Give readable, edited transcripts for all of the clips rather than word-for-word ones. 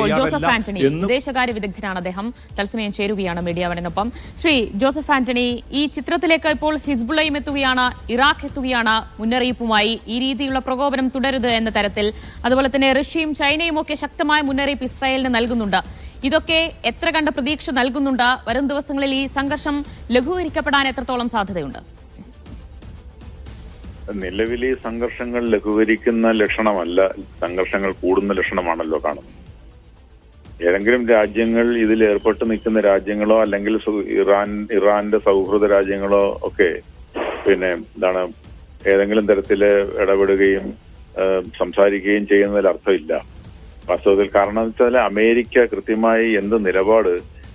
ഇപ്പോൾ ജോസഫ് ആന്റണി വിദേശകാര്യ വിദഗ്ധനാണ്. അദ്ദേഹം തത്സമയം ചേരുകയാണ് മീഡിയ വണിനൊപ്പം. ശ്രീ ജോസഫ് ആന്റണി, ഈ ചിത്രത്തിലേക്ക് ഇപ്പോൾ ഹിസ്ബുള്ളയും എത്തുകയാണ്, ഇറാഖ് എത്തുകയാണ് മുന്നറിയിപ്പുമായി. ഈ രീതിയിലുള്ള പ്രകോപനം തുടരുത് എന്ന തരത്തിൽ. അതുപോലെ തന്നെ റഷ്യയും ചൈനയും ഒക്കെ ശക്തമായ മുന്നറിയിപ്പ് ഇസ്രായേലിന് നൽകുന്നുണ്ട്. ഇതൊക്കെ എത്ര കണ്ട പ്രതീക്ഷ നൽകുന്നുണ്ട്? വരും ദിവസങ്ങളിൽ ഈ സംഘർഷം ലഘൂകരിക്കപ്പെടാൻ എത്രത്തോളം സാധ്യതയുണ്ട്? നിലവിൽ ഈ സംഘർഷങ്ങൾ ലഘൂകരിക്കുന്ന ലക്ഷണമല്ല, സംഘർഷങ്ങൾ കൂടുന്ന ലക്ഷണമാണല്ലോ കാണുന്നത്. ഏതെങ്കിലും രാജ്യങ്ങൾ ഇതിൽ ഏർപ്പെട്ട് നിൽക്കുന്ന രാജ്യങ്ങളോ അല്ലെങ്കിൽ ഇറാന്റെ സൗഹൃദ രാജ്യങ്ങളോ ഒക്കെ ഏതെങ്കിലും തരത്തില് ഇടപെടുകയും സംസാരിക്കുകയും ചെയ്യുന്നതിൽ അർത്ഥമില്ല വാസ്തവത്തിൽ. കാരണം എന്ന് വെച്ചാൽ അമേരിക്ക കൃത്യമായി എന്ത് നിലപാട്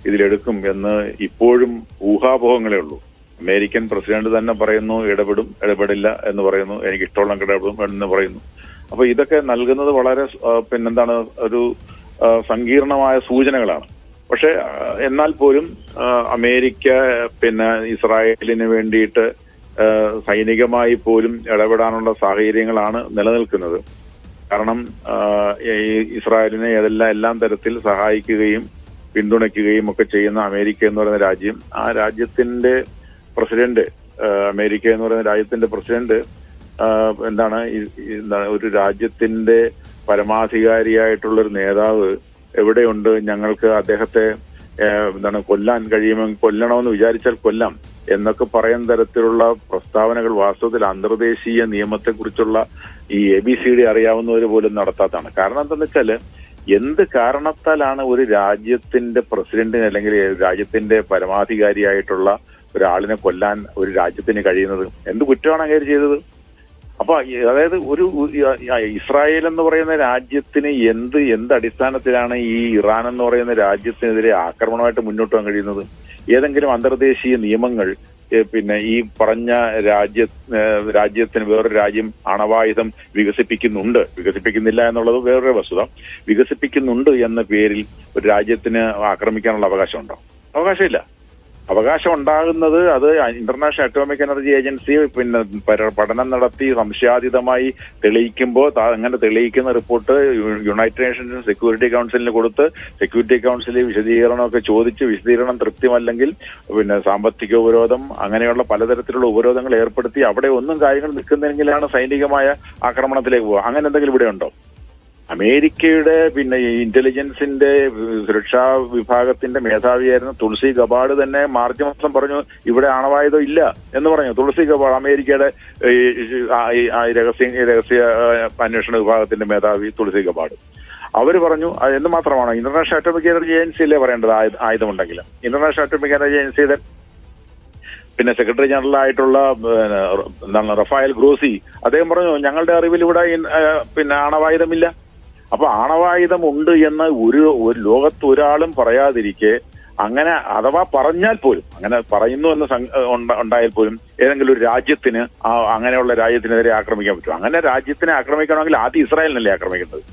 ഇതിലെടുക്കും എന്ന് ഇപ്പോഴും ഊഹാപോഹങ്ങളേ ഉള്ളൂ. അമേരിക്കൻ പ്രസിഡന്റ് തന്നെ പറയുന്നു ഇടപെടില്ല എന്ന് പറയുന്നു, എനിക്ക് ഇഷ്ടമുള്ള ഇടപെടും എന്ന് പറയുന്നു. അപ്പൊ ഇതൊക്കെ നൽകുന്നത് വളരെ ഒരു സങ്കീർണമായ സൂചനകളാണ്. പക്ഷെ എന്നാൽ പോലും അമേരിക്ക ഇസ്രായേലിന് വേണ്ടിയിട്ട് സൈനികമായി പോലും ഇടപെടാനുള്ള സാഹചര്യങ്ങളാണ് നിലനിൽക്കുന്നത്. കാരണം ഇസ്രായേലിനെ എല്ലാം തരത്തിൽ സഹായിക്കുകയും പിന്തുണയ്ക്കുകയും ഒക്കെ ചെയ്യുന്ന അമേരിക്ക എന്ന് പറയുന്ന രാജ്യം, ആ രാജ്യത്തിന്റെ പ്രസിഡന്റ്, അമേരിക്ക എന്ന് പറയുന്ന രാജ്യത്തിന്റെ പ്രസിഡന്റ് ഒരു രാജ്യത്തിന്റെ പരമാധികാരിയായിട്ടുള്ളൊരു നേതാവ് എവിടെയുണ്ട്, ഞങ്ങൾക്ക് അദ്ദേഹത്തെ കൊല്ലാൻ കഴിയുമെങ്കിൽ കൊല്ലണമെന്ന് വിചാരിച്ചാൽ കൊല്ലാം എന്നൊക്കെ പറയുന്ന തരത്തിലുള്ള പ്രസ്താവനകൾ വാസ്തവത്തിൽ അന്തർദേശീയ നിയമത്തെക്കുറിച്ചുള്ള ഈ ABCD അറിയാവുന്നവർ പോലും നടത്താത്തതാണ്. കാരണം എന്താണെന്ന് വെച്ചാല് എന്ത് കാരണത്താലാണ് ഒരു രാജ്യത്തിന്റെ പ്രസിഡന്റിന് അല്ലെങ്കിൽ രാജ്യത്തിന്റെ പരമാധികാരിയായിട്ടുള്ള ഒരാളിനെ കൊല്ലാൻ ഒരു രാജ്യത്തിന് കഴിയുന്നത്? എന്ത് കുറ്റമാണ് അങ്ങനെ ചെയ്തത്? അപ്പൊ അതായത് ഒരു ഇസ്രായേൽ എന്ന് പറയുന്ന രാജ്യത്തിന് എന്ത് അടിസ്ഥാനത്തിലാണ് ഈ ഇറാൻ എന്ന് പറയുന്ന രാജ്യത്തിനെതിരെ ആക്രമണമായിട്ട് മുന്നോട്ട് പോകാൻ കഴിയുന്നത്? ഏതെങ്കിലും അന്തർദേശീയ നിയമങ്ങൾ ഈ പറഞ്ഞ രാജ്യത്തിന് വേറൊരു രാജ്യം അണവായുധം വികസിപ്പിക്കുന്നില്ല എന്നുള്ളത് വേറൊരു വസ്തുത. വികസിപ്പിക്കുന്നുണ്ട് എന്ന പേരിൽ ഒരു രാജ്യത്തിന് ആക്രമിക്കാനുള്ള അവകാശമുണ്ടോ? അവകാശമില്ല. അവകാശം ഉണ്ടാകുന്നത് അത് ഇന്റർനാഷണൽ അറ്റോമിക് എനർജി ഏജൻസി പഠനം നടത്തി സംശയാതീതമായി തെളിയിക്കുമ്പോൾ അങ്ങനെ തെളിയിക്കുന്ന റിപ്പോർട്ട് യുണൈറ്റഡ് നേഷൻസ് സെക്യൂരിറ്റി കൗൺസിലിന് കൊടുത്ത് സെക്യൂരിറ്റി കൗൺസിൽ വിശദീകരണമൊക്കെ ചോദിച്ച് വിശദീകരണം തൃപ്തിമല്ലെങ്കിൽ സാമ്പത്തിക ഉപരോധം അങ്ങനെയുള്ള പലതരത്തിലുള്ള ഉപരോധങ്ങൾ ഏർപ്പെടുത്തി അവിടെ ഒന്നും കാര്യങ്ങൾ നിൽക്കുന്നെങ്കിലാണ് സൈനികമായ ആക്രമണത്തിലേക്ക് പോകുക. അങ്ങനെ എന്തെങ്കിലും ഇവിടെ ഉണ്ടോ? അമേരിക്കയുടെ ഇന്റലിജൻസിന്റെ സുരക്ഷാ വിഭാഗത്തിന്റെ മേധാവിയായിരുന്ന തുളസി ഗബാർഡ് തന്നെ മാർച്ച് മാസം പറഞ്ഞു ഇവിടെ ആണവായുധം ഇല്ല എന്ന് പറഞ്ഞു. തുളസി ഗബാർഡ്, അമേരിക്കയുടെ രഹസ്യ അന്വേഷണ വിഭാഗത്തിന്റെ മേധാവി തുളസി ഗബാർഡ്, അവര് പറഞ്ഞു. എന്ന് മാത്രമാണോ? ഇന്റർനാഷണൽ അറ്റോമിക് എനർജി ഏജൻസിയല്ലേ പറയേണ്ടത് ആയുധമുണ്ടെങ്കിലും. ഇന്റർനാഷണൽ അറ്റോമിക് എനർജി ഏജൻസിയുടെ സെക്രട്ടറി ജനറൽ ആയിട്ടുള്ള റഫായൽ ഗ്രോസി, അദ്ദേഹം പറഞ്ഞു ഞങ്ങളുടെ അറിവിൽ ഇവിടെ ആണവായുധമില്ല. അപ്പൊ ആണവായുധം ഉണ്ട് എന്ന് ഒരു ലോകത്ത് ഒരാളും പറയാതിരിക്കെ, അങ്ങനെ അഥവാ പറഞ്ഞാൽ പോലും, അങ്ങനെ പറയുന്നു എന്ന് ഉണ്ടായാൽ പോലും ഏതെങ്കിലും ഒരു രാജ്യത്തിന് അങ്ങനെയുള്ള രാജ്യത്തിനെതിരെ ആക്രമിക്കാൻ പറ്റും? അങ്ങനെ രാജ്യത്തിനെ ആക്രമിക്കണമെങ്കിൽ ആദ്യം ഇസ്രായേലിനല്ലേ ആക്രമിക്കേണ്ടത്?